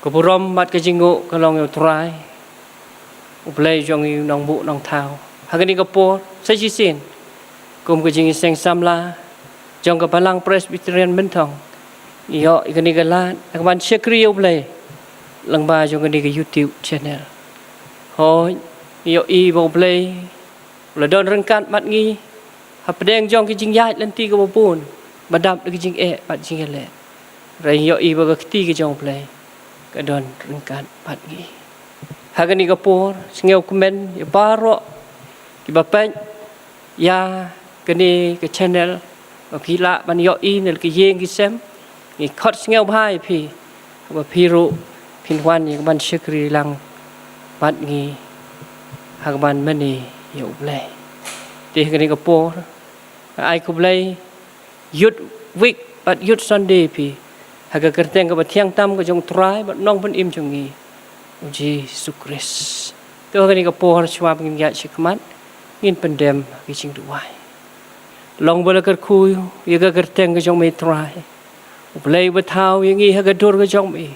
Keburom mat kejinguk kalong yo try uplay jong yu nong bu nong thao hagani kapor Saje sin kum Jingiaseng samla jong ka palang Presbyterian bentong yo ikani galan akban shekri uplay lang ba jong kani ka YouTube channel hoi yo i bo play la don rengkat mat ngi hapdeng jong ki jingyat lanti ka bopun badap ki jing e pat jingale rai yo i ba ka ti ki jong play Kajon rengkat pat ngi hagani kapor singeu komen ya baro ki bapen ya kani ke channel pila ban yo i nel ki yeng ki sem ni khot singeu bhai phi ba phiru phinwan ni ban shekri lang pat ngi hagban mani yo ble ti kani kapor ai ku ble yut week pat yut Sunday phi Haga kerteng ke batiang tam ke jong try but nong pun im jongi Jesus Christ. Tu kani ke pohon semua pengin gat sikmat ngin pendem ke jing Duwai. Long bola ker kuy ye ke kerteng ke jong me try. Uplay betau yang i haga dur ke jong me.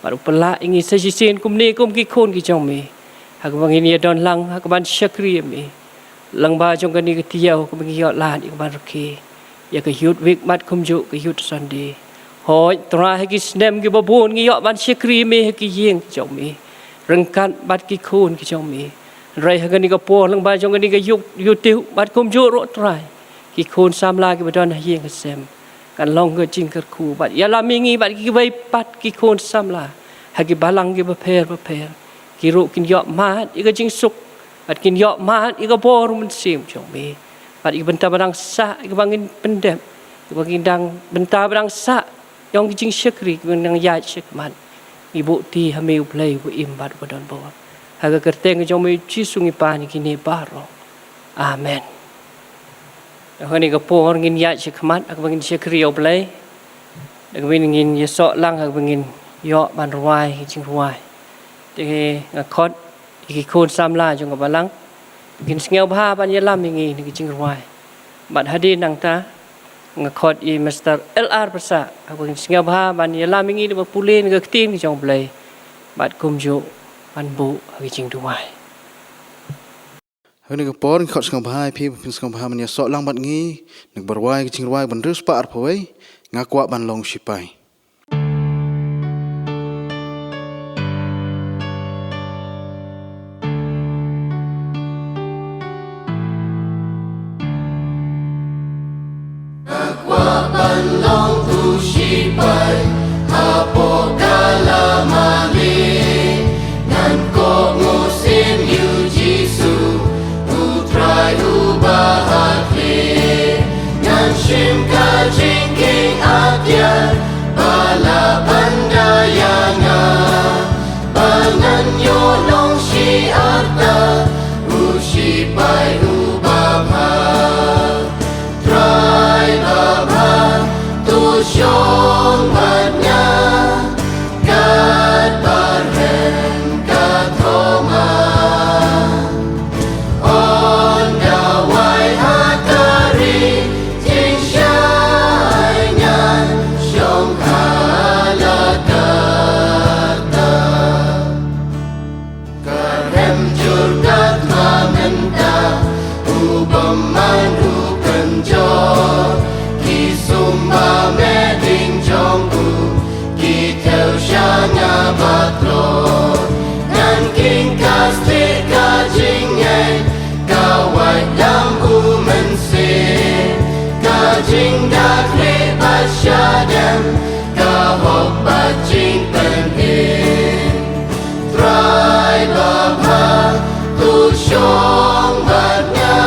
Baru pelak ingi sejisin kum ni kum ki khon ke jong me. Haga bangin ye don lang haga ban syakri me. Lang ba jong kani ke tiau ke bengi yot lan ik ban reki. Ye ke yut week mat kum juk ke yut Sunday. Hoi try ki snem ki babun ki yok ban syakri me ki yeng jong me rengkat bat ki khun ki jong me rai hagani ka po lang ba jong ni ka yuk YouTube bat kum ju ro try ki khun samla ki badon yeng ka sem kan long ke jing ker khu bat ya Lammi ngi bat ki bai pat ki khun samla hagi balang ki beper ki ro kin yok mat i ka jing suk bat kin yok mat i ka por mun sim jong me bat i bentar badang sa i ka bangin pendem i bangin dang bentar badang sa Yang jing syakri nang ya syakman ibu ti hameu play bu imbat badon bawa haga kerteng jong me jisungi pani kini baro amen hani ka por ngin ya syakman ak bangin syakri yo play ak bangin ngin ya sok lang ak bangin yo ban rwai Jingrwai te ngakot iki khon samla jong ka balang ngin sngeu bha ban ya Lammi ngi ni Jingrwai bat hadi nang ta ngakot i Mr. L.R.Passah abang singau bha ban ya Lammi ngi ba Pule ni ka tin ki jong play bat kum ju ban bu agi jing Duwai Hagani ka por khot singau bha phi phin singau bha man ya sok lang bat ngi nek barwai ki Jingrwai ban rus pa ar phoi ngakwa ban long sipai Long tu sipai hapo kalamali nan ko musim yu jisu utrai ubahakli nan shim ka jingking adya bala bandayanga banan yo long si arta usipai ubabha try babha Syong matnya kat barhen kat Thma on Duwai hatari jing syainya syong halakata karhem jur kat Thma menta ubaman upenjor Sumba meding jongku Kitau syanya batror Nan king kastik kajingay Kawai dam umensir Kajing dakli bat Shadap Kahok bat jing penhir Try babha tu syong batnya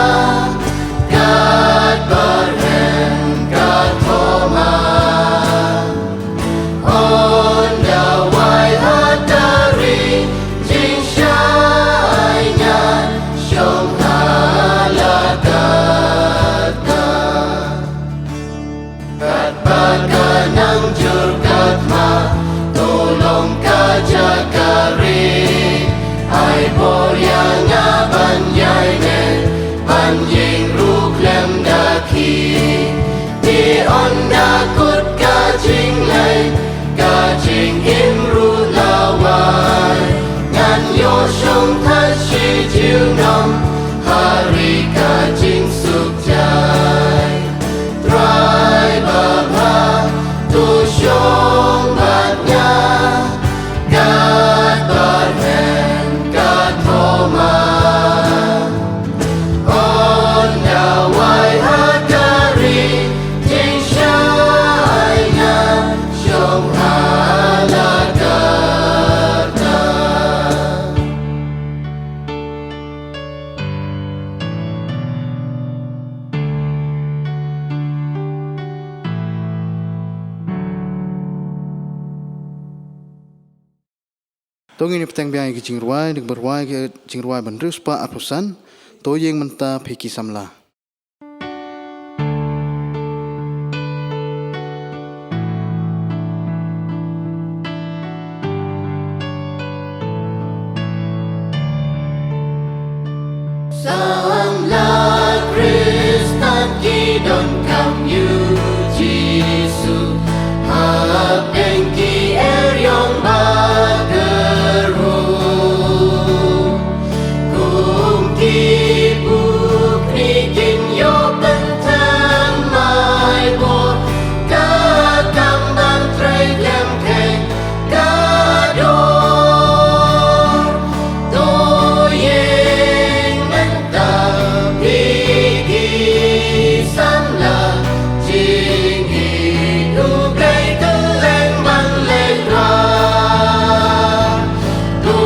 Kat barhen Thma on Duwai hatari jing syainya Tôi nghe petang biang ke Jingrwai dik berwai ke Jingrwai bandrus pa apusan to yeng menta phiki samla. Samla Kristan kidon kam yu Jisu hab engki eryong bageru kum ki buk nikin yo bentang mai bor kakang ban trai kem keng kador to yeng menta pigi samla jingi nu play keleng man leng ra tu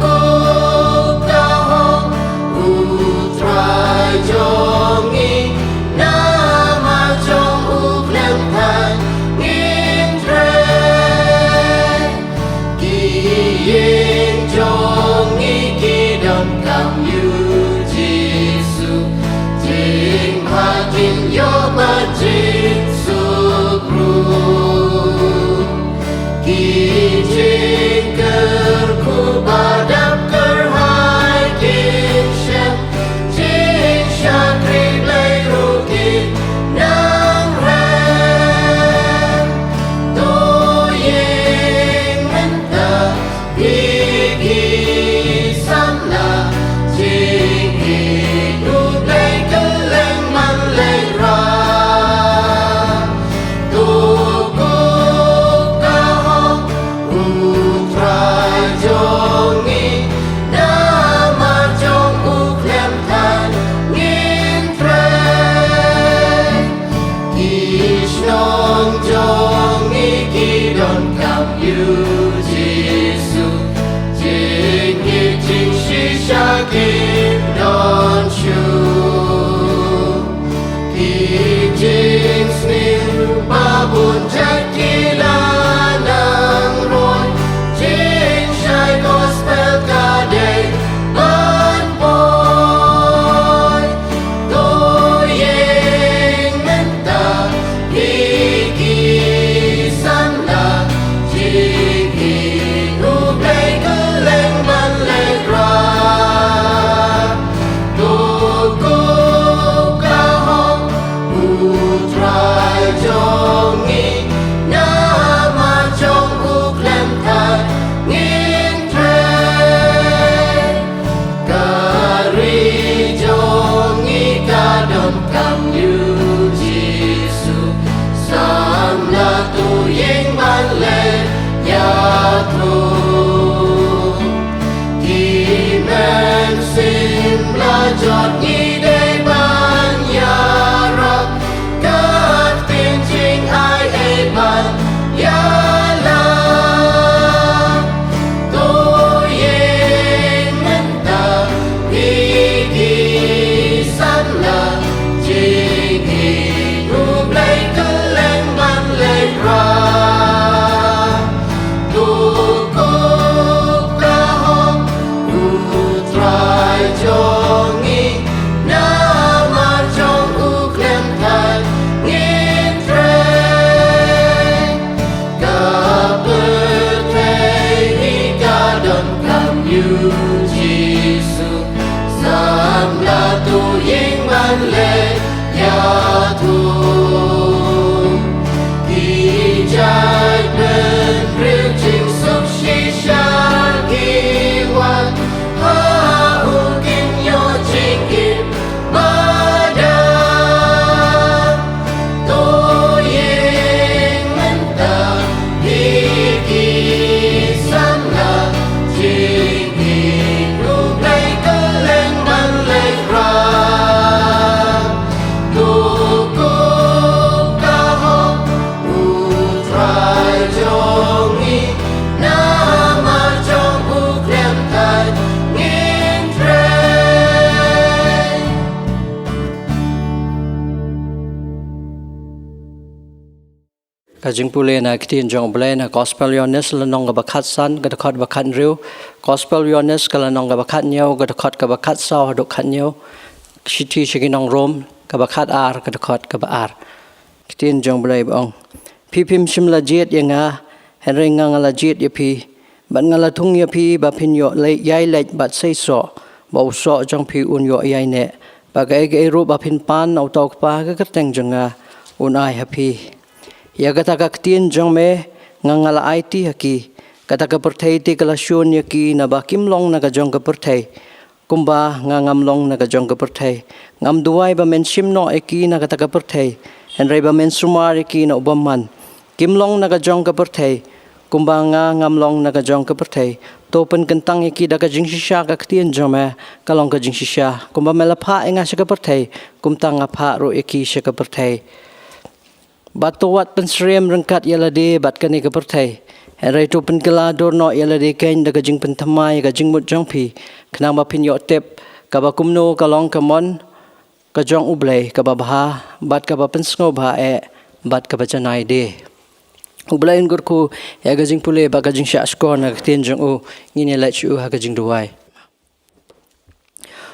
ku kahong u trai jongi nama jong u klem than ngin tre Kiyeng jongi kidam kam yu Jisu Jing hakin yo majid sukru Kijing kerku badap kerhai kinshem Jing syakri blay rukin nang rem To yeng menta pigi samla Jing hidup blay keleng man leng ra Tukuk kahong utrai jongi Nama jong uklem tan ngin treng Kishnong jongi kidon kam yu Jisu Jing jing shisha kim don shu Kijing snin babun jakilanang roy Jing shai gospel kadeng ban boy To yeng menta pigi samla Jing hidup lay keleng man leng ra Tukuk kahong utrai jongi Nama jong uklem tan ngin treng Kari jongi kadon kam yu Jisu Samla tu yeng man leng ya tu Kimen sim lajot ngidei ban yarab Kat pinjing ai ei ban yalang To yeng menta pigi samla Jing hidup lay keleng man leng ra Tukuk kahong utrai jongi Nama jong uklem tan ngin treng Kapetei ni kadon kam yu Jisu Samla tu yeng man leng ya tu Kijai ben riu jing suk shisha kiwan Ha ukin yo jing kim badam To yeng menta pigi samla Jing hidup lay keleng man leng ra Tukuk Kajing Pule na kitin jong Pule na gospel yones lanong ka bakat san ka dakot bakat riu gospel yones ka lanong ka bakat nyaw ka dakot ka bakat saw dok kat nyaw shiti shiginong rom ka bakat ar ka dakot ka baar kitin jong Pule bong pipim shimla jet yanga henry ngala jet yapi ban ngala thung yapi ba pin yo le yai lech bat sei so ba so jong pi un yo yai ne ba ga ge ru ba pin pan au tok pa ka teng jonga un ai happy ya kata kaktin jong me ngangala IT haki kata ka perthai ti kala shon yaki na ba kimlong na ka jong ka perthai kumba ngangamlong na ka jong ka perthai ngam duwai ba men shimno eki na kata ka perthai henry ba men sumar eki na ubaman kimlong na ka jong ka perthai kumba ngamlong na ka jong ka perthai topen kentang eki da ka jing shisha ka ktin jong me kalong ka jing shisha kumba melapha enga sha ka perthai kumtang apha ro eki sha ka perthai Batowat pensrem rengkat yalade bat kani ke pertai. Herai tu penkela dorno yalade kain da kajing pentamai kajing mut jongpi. Kenang bapin yok tep kaba kumno kalong kamon kajong ublay kaba baha bat kaba pensngo baha bat kaba janai de. Ublay ngurku ya kajing Pule ba kajing syaskor na ktin jong u ngini lech u ha kajing Duwai.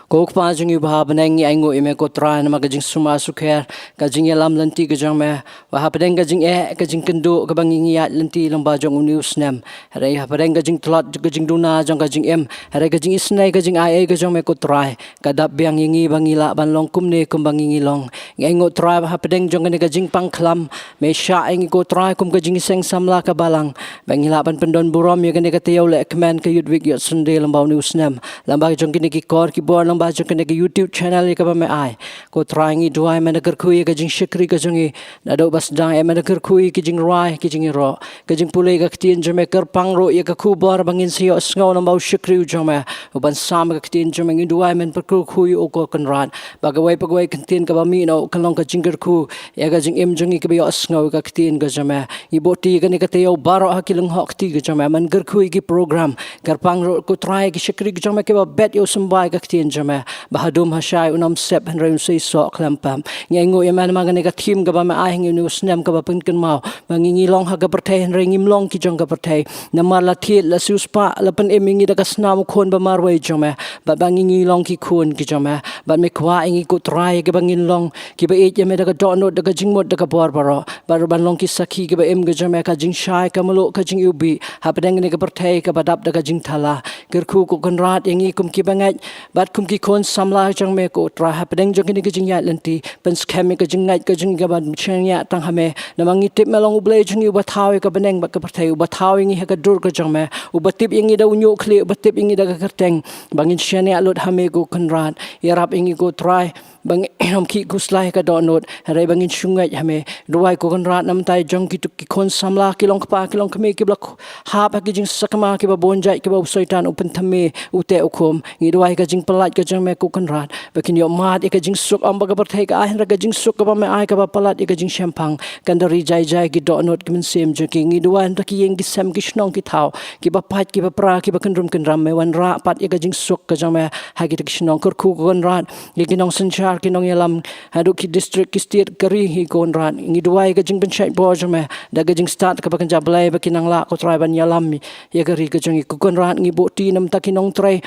Kok pa jeng yu bah beneng ai ngo ime ko tra na magajing suma sukher kajing yalam lanti kajang me wa ha pedeng kajing kajing kendu ka bangingi at lanti lang ba jong news nem hare ha pedeng kajing tlat kajing duna jong kajing hare kajing isnai kajing ai kajang me ko tra kadap biang yingi bangila ban long kumne kum bangingi long ngai ngo tra ha pedeng jong ne kajing pangklam me sha ai ko tra kum kajing seng samla ka balang bangila ban pendon burom ye ne ka teu le kmen ka yudwik yot sunde lang ba news nem lang ba jong kini ki kor ki bor baca kena ke YouTube channel ni kaba me ai ko Tariang Duwai mana kerkui ke jing shikri ke jingi nado bas dang mana kerkui ke jing rai ke jing ro ke jing Pule ke ktin jeme kerpang ro ye ke kubar bangin sio sngo na bau shikri jome ban sam ke ktin jeme ngi Duwai men perkui o ko kanran bagawai ktin ke ba mi no kalong ke jing kerku ye ke jing jingi ke bio sngo ke ktin ke jeme i boti ke ni ke teo baro hakilung hok ti ke jeme man kerkui ki program kerpang ro ko try ke shikri ke jeme ke ba bet yo sembai ke ktin bahadum hashai unam sep henry sei so klampam ngai ngo yaman magane ka thim ka ba ma ai ngi nu snem ka ba pun kan mau bangingi long ha ka perthai henry ngim long ki jong ka perthai namar la thi la suspa la pen emingi da ka snam khon ba marwai jome ba bangingi long ki khon ki jome ba me khwa ingi ko try ke bangin long ki ba e me da ka dono da ka jingmot da ka bor baro ba ban long ki sakhi ke ba em ga jome ka jing shai ka malo ka jing ubi ha pedang ne ka perthai ka ba dap da ka jing thala kerku ko kan rat ingi kum ki bangai bat kum ki kon samla jang me ko tra ha pedeng jong ni kajing ya lenti pen scam ka jing ngai ka jing ga ban chen ya tang ha me namangi tip melong ublei jing u bathaw ka beneng ba ka perthai u bathaw ngi ha ka dur ka jang me u batip ingi da unyo khle u batip ingi da ka kerteng bangin chen ya lut ha me ko kanran ya rap ingi ko try bang hom ki guslai ka donot hare bangin shungai hame Duwai ko kanran nam tai jong ki tu ki kon samla ki long pa ki long kme ki blak ha pa ki jing sakma ki ba bonjai ki ba soitan upen thame ute ukhom ngi Duwai ka jing palat ka jang me ko kanran bakin yo mat ka jing suk am ba ka perthai ka ahin ra ka jing suk ka ba me ai ka ba palat ka jing shampang kandari jai ki donot ki men sem je ki ngi Duwai ta ki yeng ki sem ki shnong ki thau ki ba pat ki ba pra ki ba kanrum kanram me wan ra pat ka jing suk ka jang me ha ki ta ki shnong kor khu ko kanran ki nong sanchar ki Nongialam hadu ki district ki state kari hi konran ngi Duwai ka jing benchai bo jame da ka jing start ka bakan jablai ba kinang la ko try ban yalam ya kari ka jing ku konran ngi boti nam ta kinong try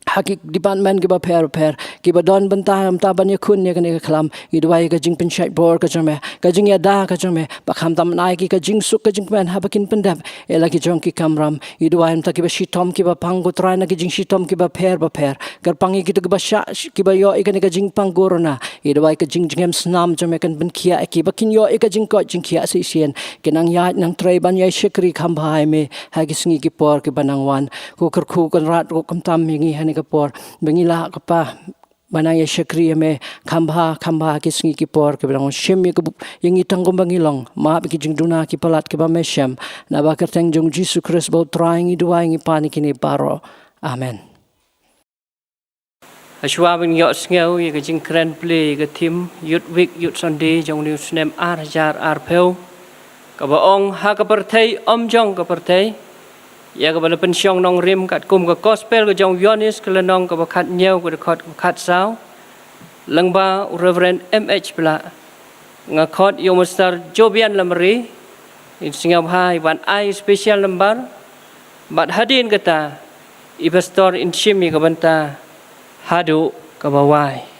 hakik department ke ba pher ki ba don banta am ta ban yakun ne kane khalam i Duwai ka jing penchai bor ka jame ka jing ya da ka jame ba kham tam nai ki ka jing suk ka jing man ha bakin pendap ela ki jong ki kamram i Duwai am ta ki ba shitom ki ba pang ko try na ki jing shitom ki ba pher kar pangi ki to ki ba sha ki ba yo ikane ka jing pang gorona i Duwai ka jing jingem snam jame kan ben khia ki ba kin yo ka jing ko jing khia si sien kinang ya nang tray ban ya shikri kham bhai me ha ki singi ki por ki banang wan ko kar khu kan rat ko kam tam mi ngi kapor bangila kapa banaya shakri me khamba ki singi ki por ke bang shem ye yang itang bangilong ma ki jing duna ki palat ke ba me shem na ba kerteng jong Jesus Christ bo trying i Duwai ngi pani kini paro amen ashwa bin yo sngo ye ka jing kren play ka tim yut week yut sunday jong new snem ar jar ar peu ka ba ong ha ka perthai om jong ka perthai ya ka bala pensiong nong rim kat kum ka gospel ka jong yonis ka lanong ka bakat nyau ka dekat bakat sao langba reverend MH pula ngakot yo master Jobian Lamare Singapore ban I special number bat hadin kata investor in shimi kabanta hadu kabawai.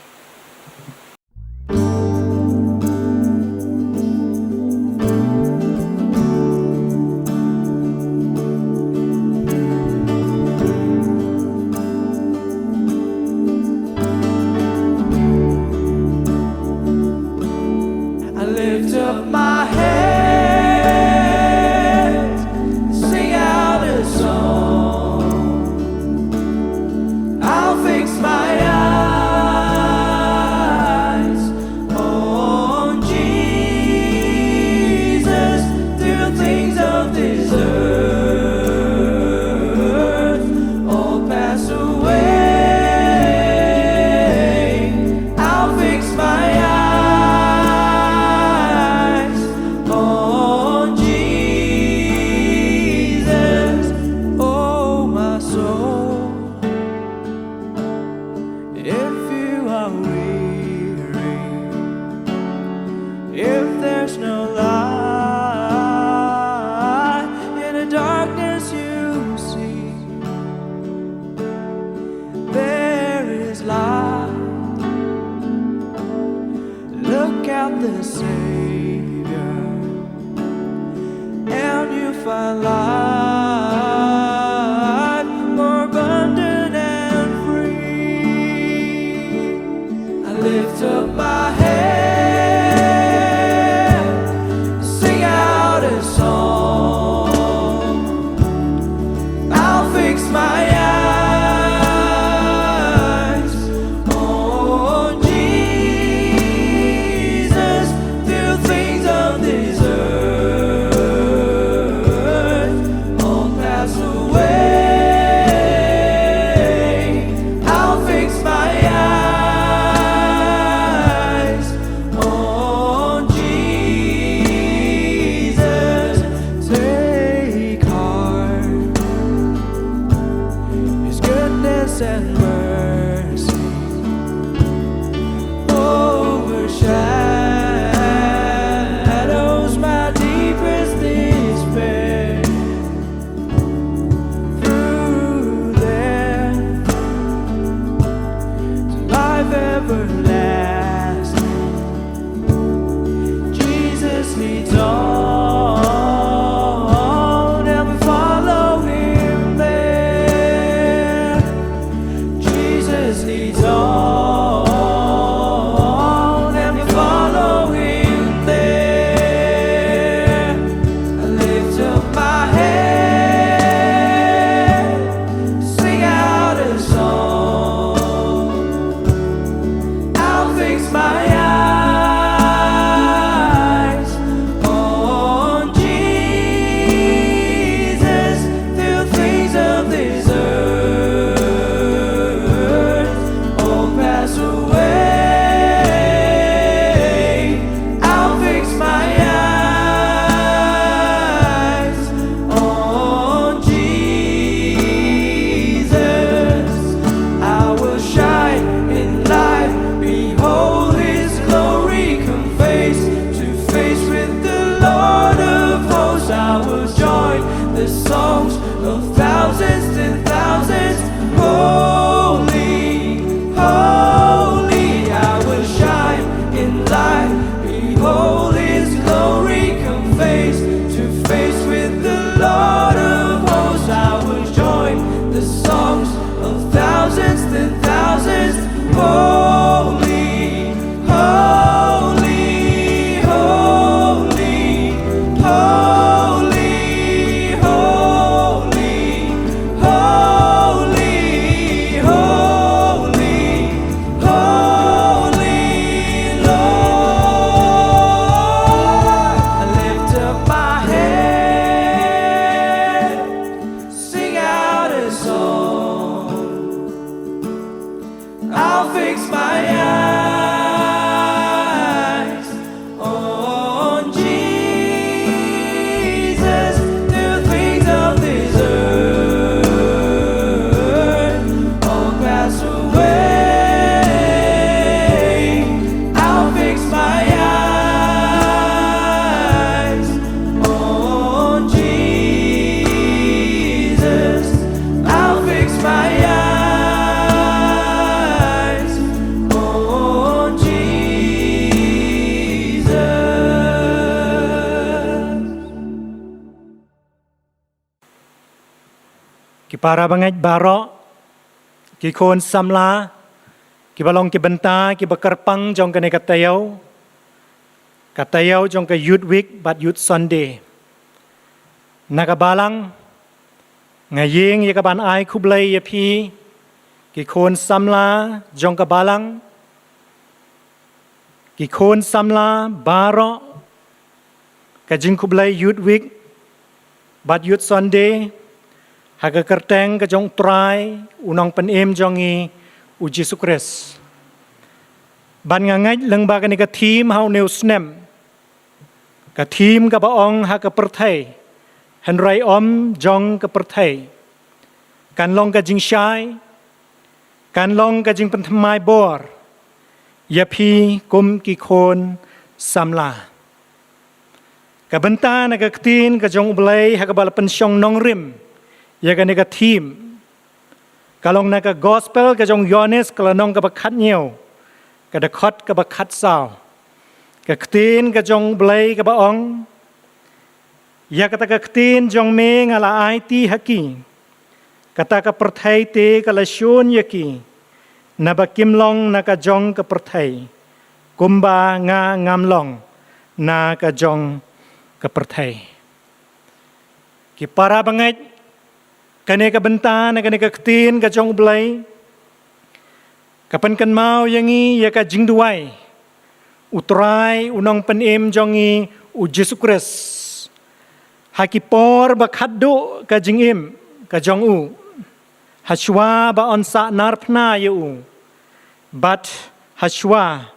para bangai barok, ki kon samla, ki balong ki benta, ki bakarpang jong kene katayau jong ke youth week bat youth Sunday. Nakabalang, ngaying ya kaban ai kublai ya pi, ki kon samla jong kabalang, ki kon samla barok, kajing kublai youth week bat youth Sunday. Haga kerteng ke jong try unang penem jongi uji sukres. Ban ngangaj leng ba ka team hau new snem. Ka team ka baong haga perthai. Henry om jong ka perthai. Kan long ka jing syai. Kan long ka jing penthmai bor. Yapi kum ki kon samla. Ka benta na ka ktin ka jong ublay haga bala pensyong nongrim. Ya kan nega team. Kalau nega gospel ke jong Yones kalau nong ke bakat nyew. Ke dekot ke bakat saw. Ke ketin ke jong belai ke baong. Ya kata ke ketin jong me ngala IT haki. Kata ke perthai te ke lasyun yaki. Naba kimlong na ke jong ke perthai. Kumba nga ngamlong na ke jong ke perthai. Ki para bangai kane ka benta na kane ka ketin ka jong belai. Kapan kan mau yangi ya ka Duwai. Utrai unang penem jongi u Jesu Kris. Haki por ba khaddo ka jingim ka jong u. Hashwa ba onsa narpna yu. Bat hashwa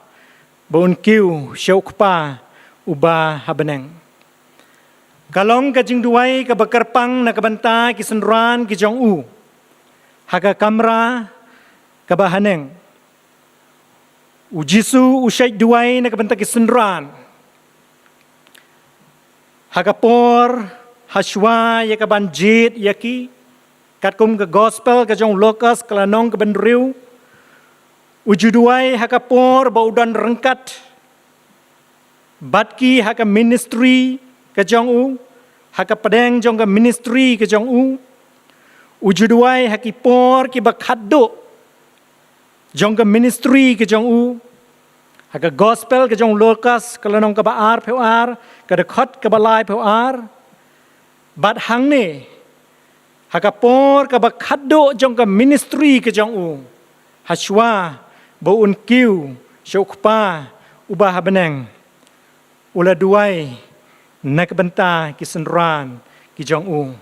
ba unkiu syaukpa uba habeneng. Kalong ka Duwai ka bakarpang na kabanta ki senran ki jong u. Haga kamera ka bahaneng. U Jisu u syait Duwai na kabanta ki senran. Haga por hashwa ya ka banjit yaki. Katkum ka gospel ka jong lokas kalanong ka bandriu. U Duwai haga por ba udan rengkat. Batki haga ministry ke jong u, haka pedeng jong ke ministry ke jong u, ujuduai haki por ki bakhaddo jong ke ministry ke jong u, haka gospel ke jong lokas kalanong ke baar pewar, ke dekot ke balai pewar, bat hang ne, haka por ke bakhaddo jong ke ministry ke jong u, hashwa bo un kiu syukpa ubah beneng, ula duai nak benta ki senran ki jong u.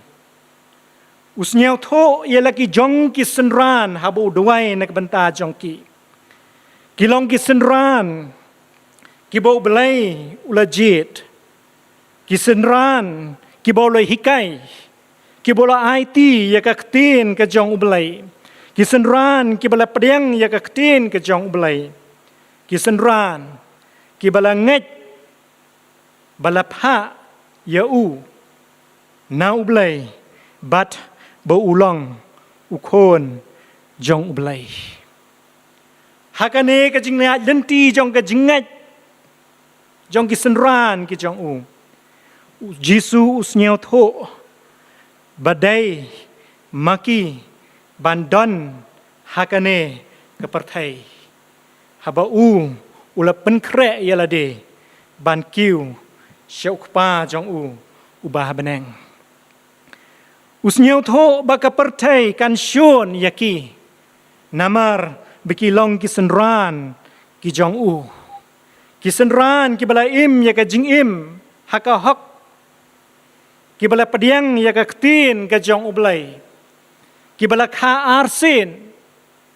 Usnyau tho ialah ki jong ki senran habu duai nak benta jong ki. Kilong ki senran ki bau belai ula jit. Ki senran ki bau loi hikai. Ki bola IT ya ka ketin ke jong ubelai. Ki senran ki bala pedeng ya ka ketin ke jong ubelai. Ki senran ki bala ngej balapha ya u na ublay bat bo ulong ukon jong ublay hakane ka jingna lenti jong ka jingat jong ki senran ki jong u Jisu usnyau tho badai maki bandon hakane ka perthai haba u ula penkre yala de ban kiu syaukpa jong u ubah beneng. Usnyau tho baka pertai kan syun yaki. Namar bikilong ki senran ki jong u. Ki senran ki bala im ya ka jing im haka hok. Ki bala pediang ya ka ketin ka jong u belai. Ki bala kha arsin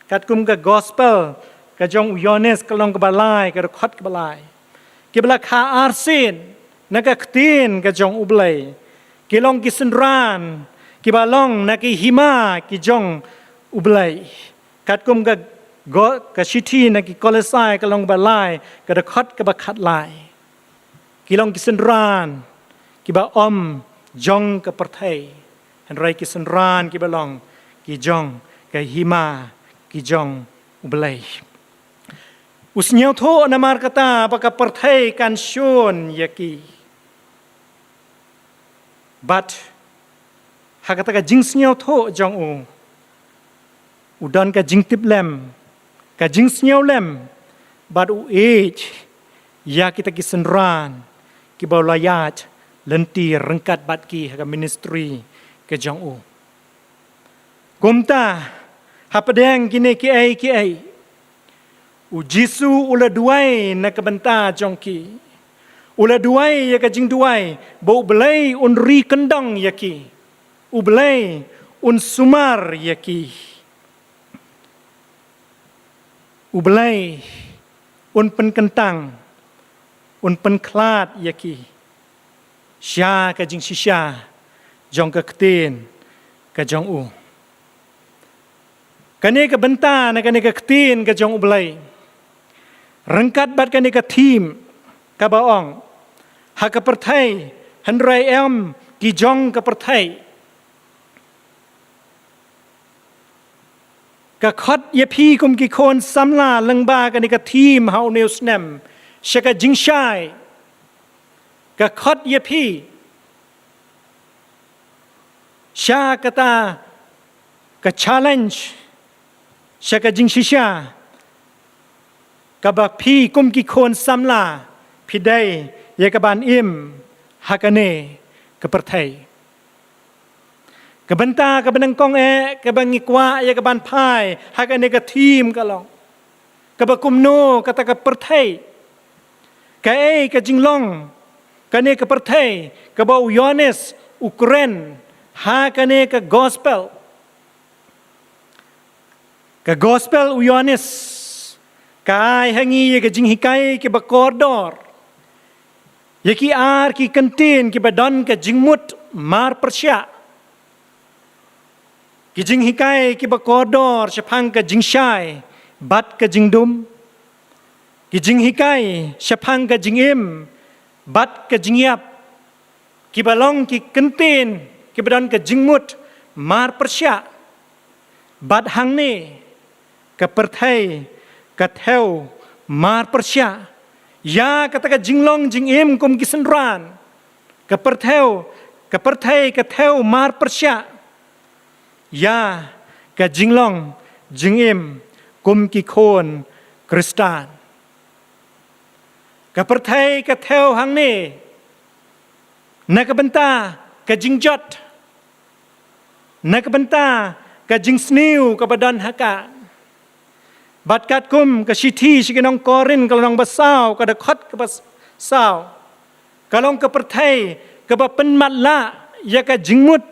katkum ka gospel ka jong Yones kalong ka balai ka khot ka balai. Ki bala kha arsin naga ketin ka jong ublay. Kilong ki senran, ki balong na ki hima ki jong ublay. Katkum ka shiti na ki kolesai kalong balay, ka dekot ka bakat lai. Kilong ki senran, ki ba om jong ka perthai. Henry ki senran ki balong, ki jong ka hima ki jong ublay. Usnyau tho namar kata baka perthai kan syun yaki. But hak kata ka jing sniao tho jong u udon ka jing tip lem ka jing sniao lem but u age ya kita kisenran ki baulayat lenti rengkat bat ki hak ministry ke jong u kumta hapadeng kini ki ai u jisu ula duai na kabenta jong ki ula duai ya ka jing duai bau belai un ri kendang ya ki u belai un sumar ya ki u belai un pen kentang un pen klat ya ki sya ka jing shisha jong ka ketin ka jong u kane ka benta na kane ka ketin ka jong u belai rengkat bat kane ka team ka baong ha ka perthai handrai em ki jong ka perthai ka khot ye phi kum ki khon samla lengba kane ka team hau news nem shaka jingshai ka khot ye phi sha kata ka challenge shaka jingshisha ka ba phi kum ki khon samla phi dai ye ka ban im hakane ka perthai ka benta ka benang kong ka bangi kwa ye ka ban phai hakane ka team ka long ka ba kumno kata ka perthai ka ka jinglong kane ka perthai ka ba Yones Ukren hakane ka gospel Yones kai hangi ye ka jinghikai ke ba kordor ye ki ar ki kantin ki badon ka jingmut mar persya ki jinghikai ki ba kordor shapang ka jingshai bat ka jingdum ki jinghikai shapang ka jingim bat ka jingyap ki balong ki kantin ki badon ka jingmut mar persya bat hangne ka perthai ka theo mar persya ya kata ka jinglong jingim kum kisenran ka perthai ka theo mar persya ya ka jinglong jingim kum ki khon kristan ka perthai ka theo hangne na ka benta ka jingjot na ka benta ka jingsniu ka badan haka bat kat kum ka shiti shikinong korin kalong basau ka dakhot ka basau kalong ka perthai ka ba penmat la ya ka jingmut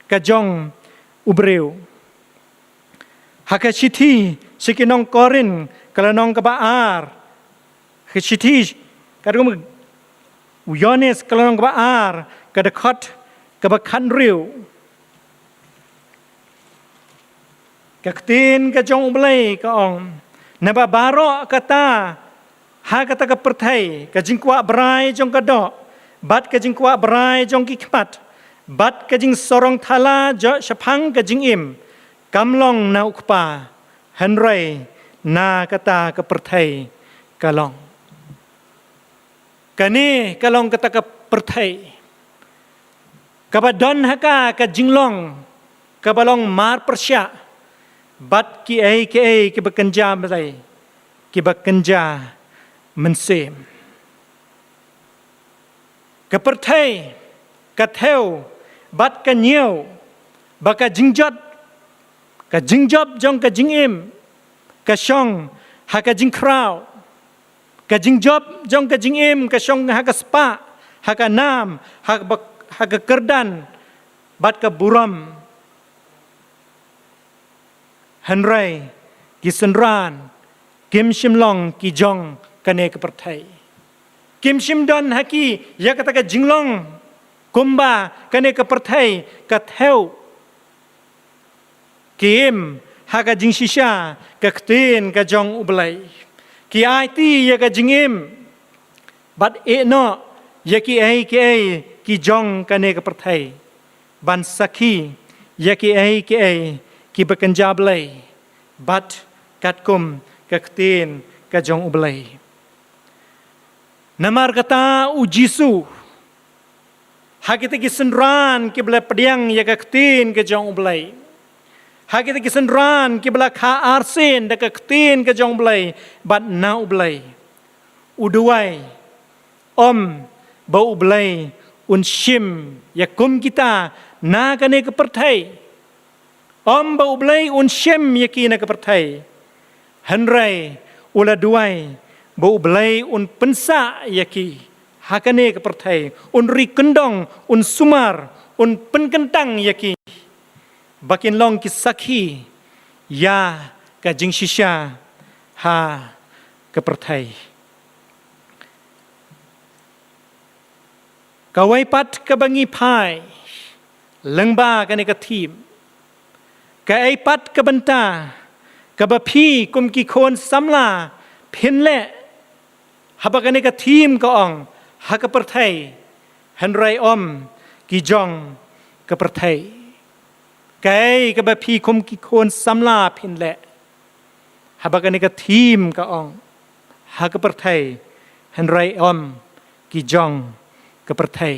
ka jong ubreu haka shiti shikinong korin kalong ka ba ar ka shiti ka rum Yones kalong ka ba ar ka dakhot ka ba khanriu kaktin ka jong ublay ka ong nababaro kata ha kata ka perthai ka jingkwa brai jong ka do bat ka jingkwa brai jong ki khmat bat ka jing sorong thala jo shapang ka jing im kamlong na ukpa hanrai na kata ka perthai kalong kani kalong kata ka perthai ka badon haka ka jinglong ka balong mar persya bat ki ki bekerja belai ki bekerja mensem ka perthai ka theo bat ka nyeu baka jingjot ka jingjob jong ka jingim ka shong ha ka jingkrau ka jingjob jong ka jingim ka shong ha ka spa ha ka nam ha ka kerdan bat ka buram hanrai kisenran kim shimlong ki jong kane ka perthai kim shimdon haki ya kata ka jinglong kumba kane ka perthai ka theo kim ha ka jingshisha ka ktin ka jong ublai ki it ya ka jingim bat no ya ki ki jong kane ka perthai ban sakhi ya ki ki bekerja belai bat katkum kaktin ka jong ublai namar kata u Jisu Hakita kisenran kibla pediang ya kaktin ke jong ublay. Hakita kisenran kibla ka arsen da kaktin ke jong ublay bat na ublay. Uduwai ba ublay un shim ya kum kita na kane ke pertai. Ba ublay un shim ya ki na ke pertai. Hanrai ula duwai ba ublay un pensa ya ki. Hakane ke pertai, un rikendong, un sumar, un penkentang yaki. Bakin long ki sakhi, ya ka jing shisha, ha ke pertai. Kawai pat ke bangi pai, lengba kane ke tim. Ka ai pat ke benta, ke bapi kum ki kon samla, pinle, habakane ke tim ke ong, hak pertai hanrai ki jong ke pertai kai ke bapi kum ki kon samla pin le habakane ka team ka ong hak pertai hanrai ki jong ke pertai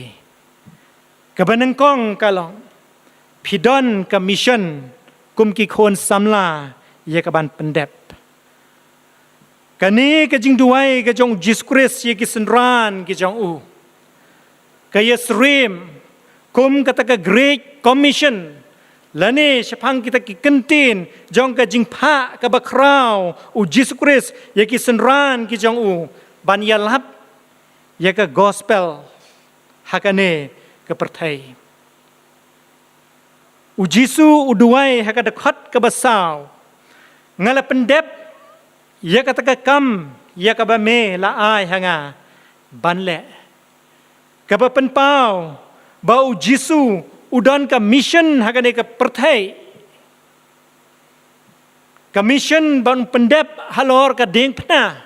ke banengkong kalong pidon ke mission kum ki kon samla ye ka ban pendep kani ke jing duwai ke jong jiskris ye ki senran ke jong u ke yesrim kum kata ke great commission lani sepang kita ki kentin jong ke jing pa ke bakrau u jiskris ye ki senran ke jong u ban yalap ye ke gospel hakane ke pertai u jisu u duwai haka dekat ke basau ngala pendep ya kata ke kam, ya kaba me la ai hanga banle. Kaba penpau, bau jisu udan ka mission hagane ke pertai. Ka mission ban pendep halor ka ding pna.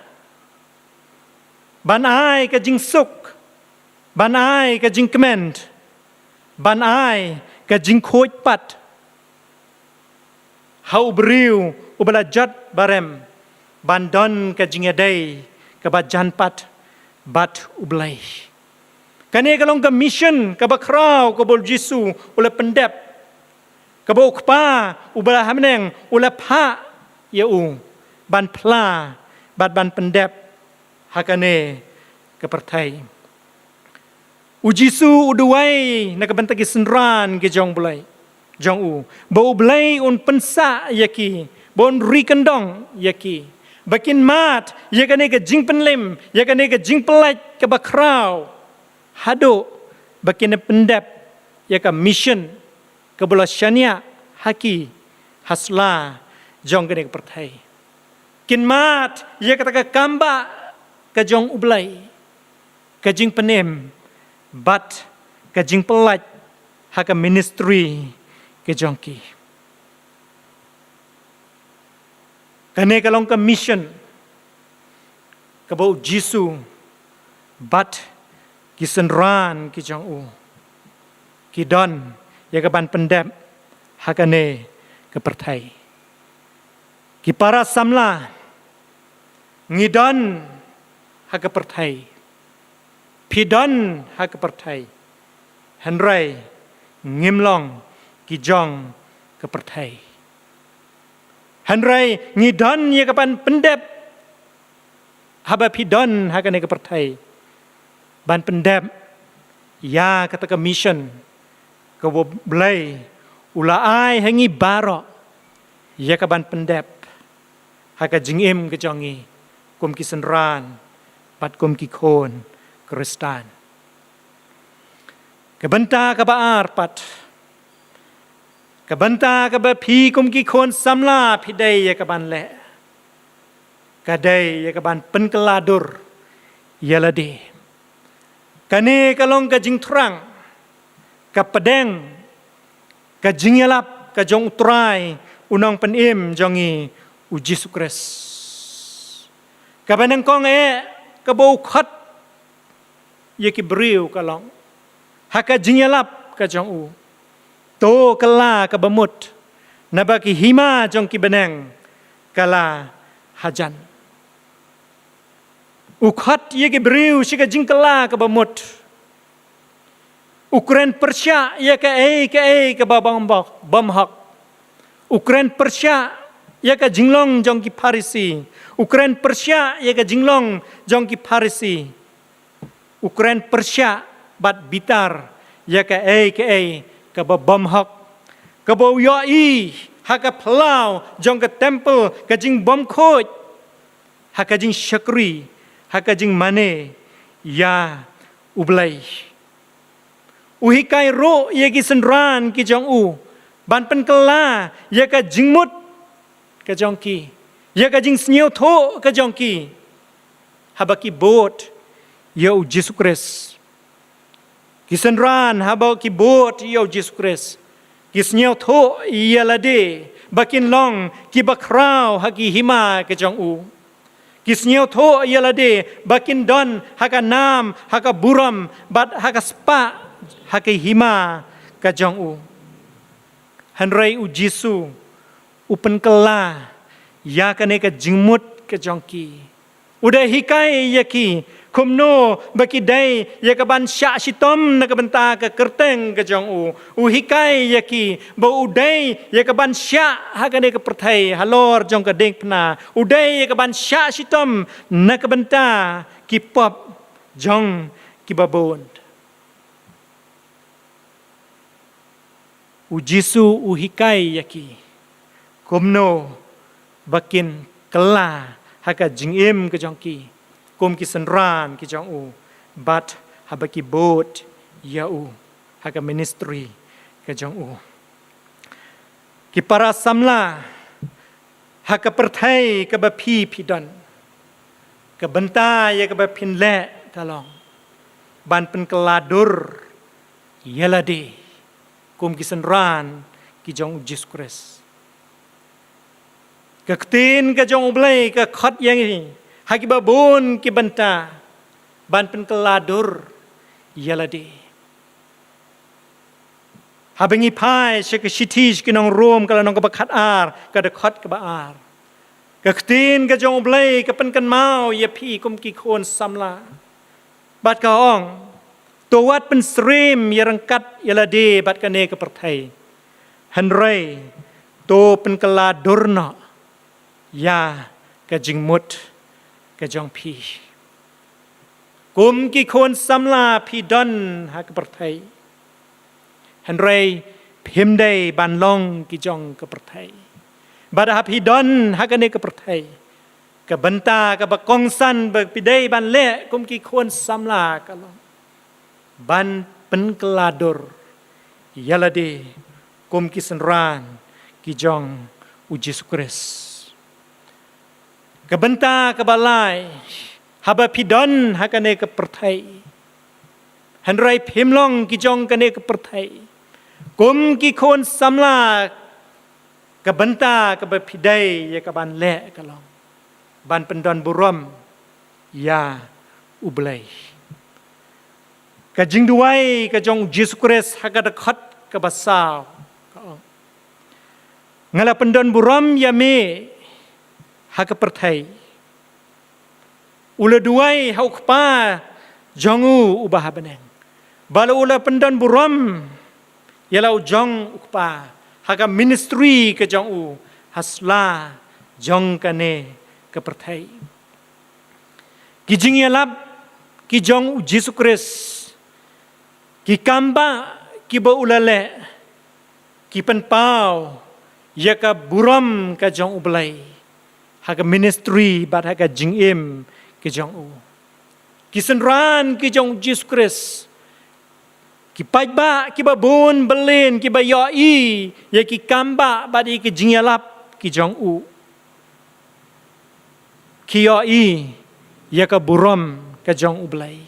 Ban ai ka jing suk, ban ai ka jing kement, ban ai ka jing khoj pat. Hau beriu ubalajat barem. Bandon ke jingadai ke bajan pat bat ublai. Kani kalong ke mission ke bakrau ke bol jisu ula pendep ke bau kpa ubala hamneng ula pa ya ban pla bat ban pendep hakane ke pertai. Ujisu uduai nak bantagi senran ke jong bulai jong u bau blai un pensa yaki bon rikendong yaki. Bakin mat, ya kane ke jing penlim, ya kane ke jing pelat ke bakrau. Hado, bakin pendep, ya ke mission, ke bola syania, haki, hasla, jong kane ke pertai. Kin mat, ya kata ke kamba, ke jong ublai, ke jing penim, bat, ke jing pelat, haka ministry, ke jongki. Kane kalong ke mission ke bau jisu bat kisenran ki jong u ki don ya ke ban pendep hakane ke pertai ki para samla ngidon hak ke pertai pidon hak ke pertai henrai ngimlong ki jong ke pertai Hanrai ngidon ye kapan pendep haba pidon hakane ke pertai ban pendep ya kata ke mission ke blai ula ai hangi baro ye ka ban pendep haka jingim ke jongi kum ki senran bat kum ki kon kristan ke benta ka baar pat Kabanta kaba pi kum ki kon samla pidai ya kaban le. Kadai ya kaban penkeladur ya ladi. Kane kalong ka jing terang ka pedeng ka jingialap ka jong utrai unang penim jongi uji sukres. Kabanang kong ka bau khat ya ki beriu kalong. Haka jingialap ka jong u. To kala ka bamut nabaki hima jong ki beneng kala hajan ukhat ye ki briu shika jingkala ka bamut Ukraine Persia ya ka babang bam hak. Ukraine Persia ya ka jinglong jong ki Parisi. Ukraine Persia ya ka jinglong jong ki Parisi. Ukraine Persia bat bitar ya ka bam hak. Ka bo yoi haka plau jong ka temple ka jing bom khoj. Haka jing syakri haka jing mane ya ublai. Uhikai ro ya ki senran ki jong u. Ban pen kela ya ka jingmut ka jong ki. Ya ka jing sniu tho ka jong ki. Habaki bot ya u Jesus Christ. Ki senran habaki bot ya u Jesus Christ. Ki sniu tho ya lade bakin long ki bakrau haki hima ka jong u. Kisnyau tho ya lade bakin don haka nam haka buram bat haka spa haka hima ka jong u. Hanrai u Jisu upen kela ya kane ka jingmut ka jong ki. Udah hikai ya ki kumno baki dai ya ka ban sya sitom na ka benta ka kerteng ka jong u. Uhikai ya ki ba udai ya ka ban sya hakane ka perthai halor jong ka deng pna. Udai ya ka ban sya sitom na ka benta ki pop jong ki babon. Ujisu uhikai ya ki kumno bakin kela haka jingim ka jong ki. Kum ki senran ki jong u bat habaki bot ya u haka ministry ka jong u ki para samla haka perthai ka ba phi don ka benta ya ka ba phin le kalong ban pen keladur yalade kum ki senran ki jong u Jesus Christ ka ktin ka jong u blai ka khat yang ni haki babon ki banta ban pen keladur yalade habengi pai se ke sitish ki nong rom kala nong ka bakhat ar ka de khat ka ba ar ka ktin ka jong blai ka pen kan mau ya phi kum ki khon samla bat ka ong to wat pen srim ya rangkat yalade bat ka ne ka perthai hanrei to pen keladur no ya ka jingmut ka jong phi kum ki khon samla phi don ha ka perthai hanrei phim dei ban long ki jong ka perthai bad ha phi don ha ka ne ka perthai ka banta ka ba kong san ba pi dei ban le kum ki khon samla ka long ban pen keladur yalade kum ki senran ki jong u Jesus Christ kabenta kabalai haba pidon hakane ke perthai hanrai phimlong ki jong kane ke perthai kum ki khon samla kabenta ka ba pidai ya ka ban le kalong ban pendon buram ya ublai ka jingduai ka jong Jesus Christ hakada khat ka basau ngala pendon buram ya me haka perthai ula duwai hauk pa jongu ubah beneng bala ula pendan buram yalau jong ukpa haka ministry ke jong u hasla jong kane ke perthai ki jingialap ki jong u Jesus Christ ki kamba ki ba ulale ki penpau ya ka buram ka jong ublai haka ministry bat haka jingim ki jong u ki senran ki jong Jesus Christ ki pajba ki babun belen ki bayai ya ki kamba bat ki jingialap ki jong u ki yai ya ka buram ka jong u blai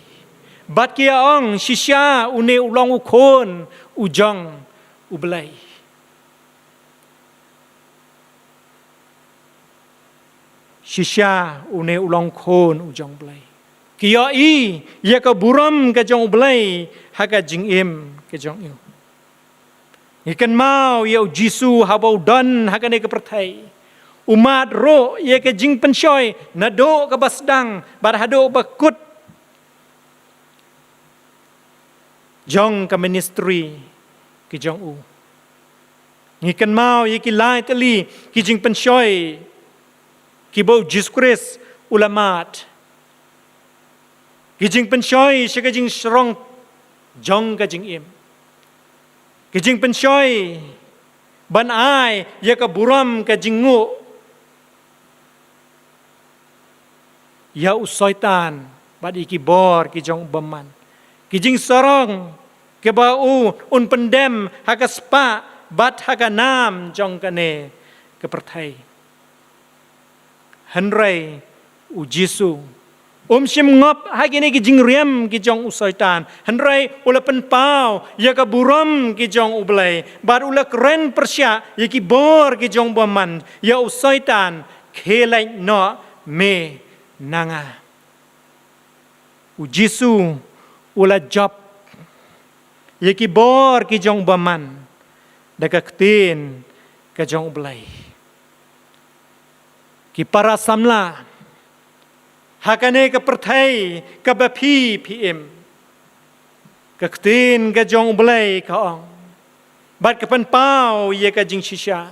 bat ki ong shisha une ulong u khon u jong u blai shisha une ulong khon ujong blai kia i ya ka buram ka jong blai ha ka jingim ka jong yu ikan mau ya Jisu habau don ha ka ne ka perthai umat ro ya ka jing pensoi nado ka basdang bar hado bakut jong ke ministry ki jong u ngi kan mau ye ki lai tali ki jing pensyoi ki bo jiskris ulamat ki jing pensyoi she ka jing strong jong ka jing im ki jing pensyoi ban ai ye ka buram ka jing ngu ya usoitan bad iki bor ki jong baman ki jing sarong ke ba u un pendem haka spa bat haka nam jong kane ke perthai hanrai u jisu shim ngop hagini ki jing riam ki jong usoitan hanrai ula pen pau ya ka buram ki jong ublai bat ula kren persya ya ki bor ki jong baman ya usoitan khelai no me nanga u jisu ula job ye ki bor ki jong baman daka ktin ka jong blai ki para samla hakane ka perthai ka ba phi pm ka ktin ka jong blai ka ong bat ka pan pau ye ka jing shisha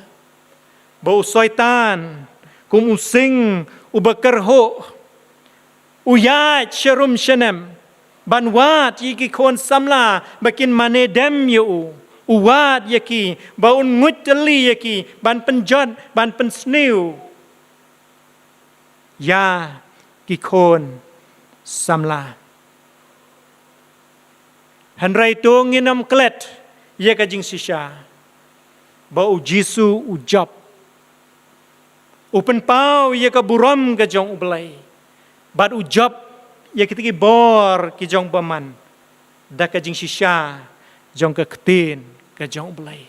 bo soitan kum using ubakar ho uyat sharum shanem ban wat yiki kon samla bakin mane dem yu uwat yaki baun ngutli yaki ban penjot ban pensniu ya ki kon samla hanrai tu nginam klet ye ka jing sisha ba u jisu u job upen pau ye ka buram ka jong ublai bat u job ya kita ki bor ki jong baman da ka jing shisha jong ka ktin ka jong blai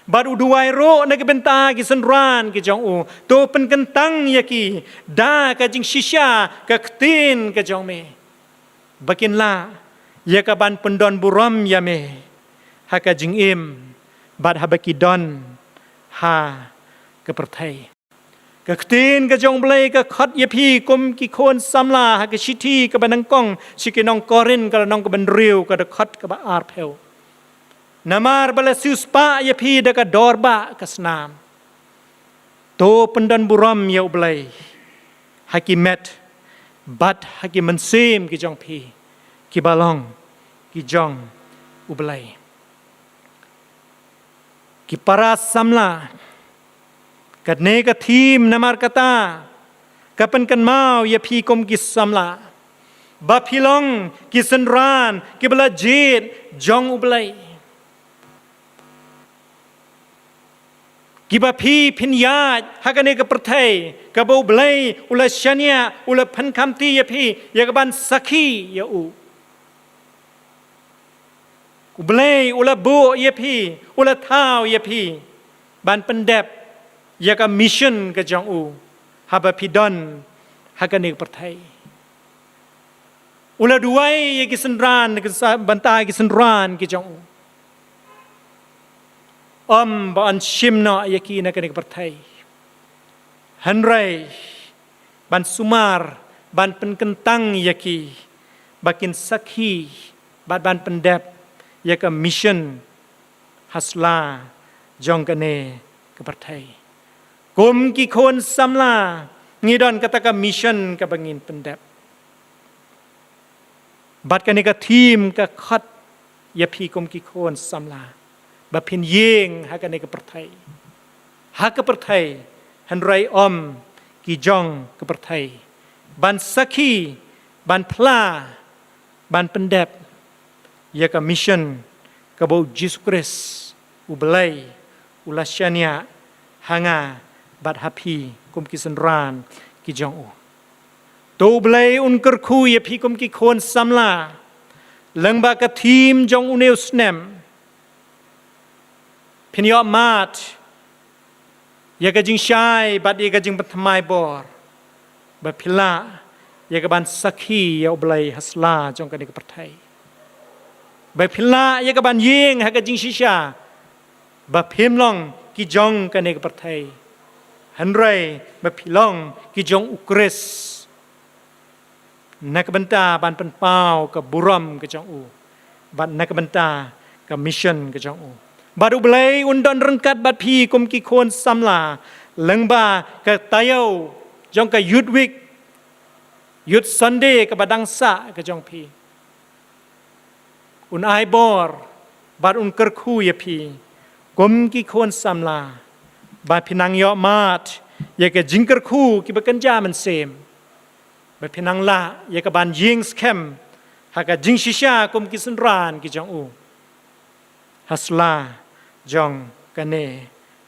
bat u duwai ro na ka benta ki senran ki jong u to pen kentang ya ki da ka jing shisha ka ktin ka jong me bakin la ya ka ban pendon buram ya me ha ka jing im bat ha baki don ha ka perthai ka ktin ka jong blai ka khat ye phi kum ki khon samla ha ka shithi ka banang kong shiki nong korin ka nong ka ban riu ka da khat ka ba ar pheu namar bala suspa ye phi da ka dorba ka snam to pendan buram ye blai ha ki met bat ha ki mansim ki jong phi ki balong ki jong ublai ki para samla kat ne ka thim namar kata kapan kan mau ya phi kom ki samla ba philong ki senran ki bala jit jong ublai ki ba phi phinyat hakane ka perthai ka bo blai ula shania ula phan khamti ya phi ya ka ban sakhi ya u ublai ula bu ya phi ula thau ya phi ban pendep ya ka mission ka jong u haba pidon hakane perthai ula duwai ya ki senran ka banta ki senran ki jong u ban shimno ya ki na kane perthai hanrai ban sumar ban penkentang ya ki bakin sakhi ban pendep ya ka mission hasla jong kane ka perthai kum ki khon samla ngidon kata ka mission ka bangin pendep bat ka ni ka team ka khat ya phi kum ki khon samla ba phin yeng ha ka ni ka perthai ha ka perthai hanrai ki jong ka perthai ban sakhi ban phla ban pendep ya ka mission ka bo Jesus Christ ublai ulasyania hanga bat happy kum ki senran ki jong u to blai un ker khu ye phi kum ki khon samla lang ba ka thim jong u neu snem phin yo mat ye ka jing shai bat ye ka jing patmai bor ba phila ye ka ban sakhi ye blai hasla jong ka ni ka perthai ba phila ye ka ban yeng ha ka jing shisha ba phim long ki jong ka ni ka perthai hanrai ba philong ki jong ukres nak benta ban pen pau ka buram ka jong u บัดนักบันตากับมิชชั่นกระจองอูบัดอุบเลยอุนดอนรังกัดบัดพีกุมกิโคนซัมลาเลิงบากะตายเอาจงกะยุดวิกยุดซันเดย์กับบัดดังสะกะจองพีอุนไอบอร์บัดอุนกระคูยพีกุมกิโคนซัมลาบัดพินังยอมาดยากะจิงกระคูกิบกันจามันเซมบัดพินังละยากะบันยิงสแคมหากะจิงชิชากุมกิสันรานกิจองอูฮัสลาจองกันเน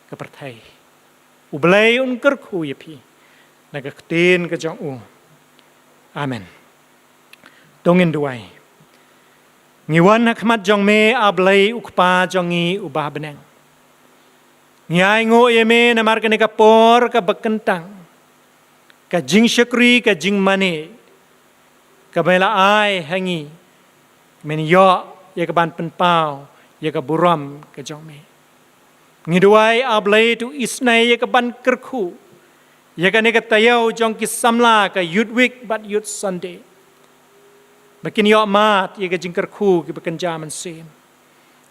กับประเทศอุบเลยอุนกระคูยพีนักเตีนกิจองอูอาเมนตรงเงินด้วยงิวันนักมัดจองเมอาบเลยอุกปาจองงีอุบาบเนงงิไอโง่เยเมนามารกันเนกับปอร์กับบักกันตังกับจิงชักรีกับจิงมันเนกับเวลาไอฮังีเมนยอยากบันเป็นเป้ายากบุรมกับจองเมงิด้วยอาบเลยตุอิสเนยากบันกระคูยากเนกับตายาวจองกิสัมลากับยุดวิกบัดยุดซันเดย์บักินยอมาดยากจิงกระคูกับบักันจามันเซม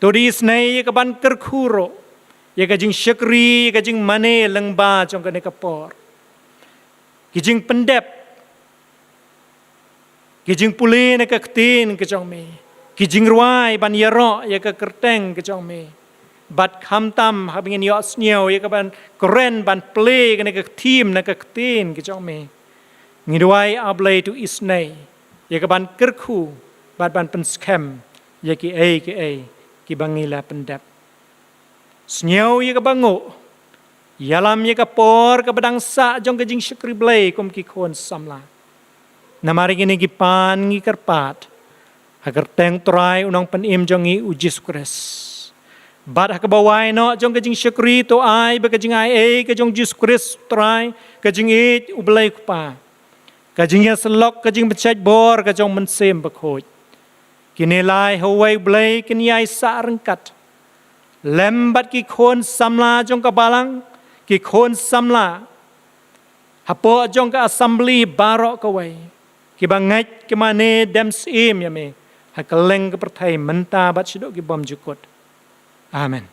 ตัวดีอิสเนยยากบันกระคูโรยากจิงชักรียากจิงมันเนลังบาจองกันเนกับปอร์กิจิงเป็นเด็บกิจิงปุเลนกับตีนกับจองเมกิจิงรวายบันยาระยากกระเตงกับจองเมบัดคำตั้มหาเป็นยอสเนียวยากบันกรนบันเปลกันกับทีมกับตีนกับจองเมงิดไว้อาบเลยตุอิสเนยยากบันกระคูบัดบันเป็นสแคมยากิเอกิบังงีลาเป็นเด็บสเนียวยากบังโง่ยาลามยากปอร์กับบังสะจงกจิงชักริบเลยกุมกิโคนสัมลานามาริกินกิปานกิกระปาดหากแต่งตรายอุนองเป็นอิมจงอีอุจิสคริสบัดหากบวายเนาะจงกจิงชักรีตัวไอเบกจิงไอกจงจิสคริสตรายกจิงเออุบเลยกุปากจิงยาสล็อกกจิงเป็นชัยบอร์กจงมันเซมบะโคยกินเอลายฮาวายเบลยกินยายสารังกัดเลมบัดกิโคนสัมลาจงกบาลังกิโคนสัมลาฮัปโปจงกอัสสัมบลีบารอกไว้กิบังไงกิมาเนเดมซีมยามีฮักเลงกับประเทศมันตาบัดชิโดกิบอมจุกดอาเมน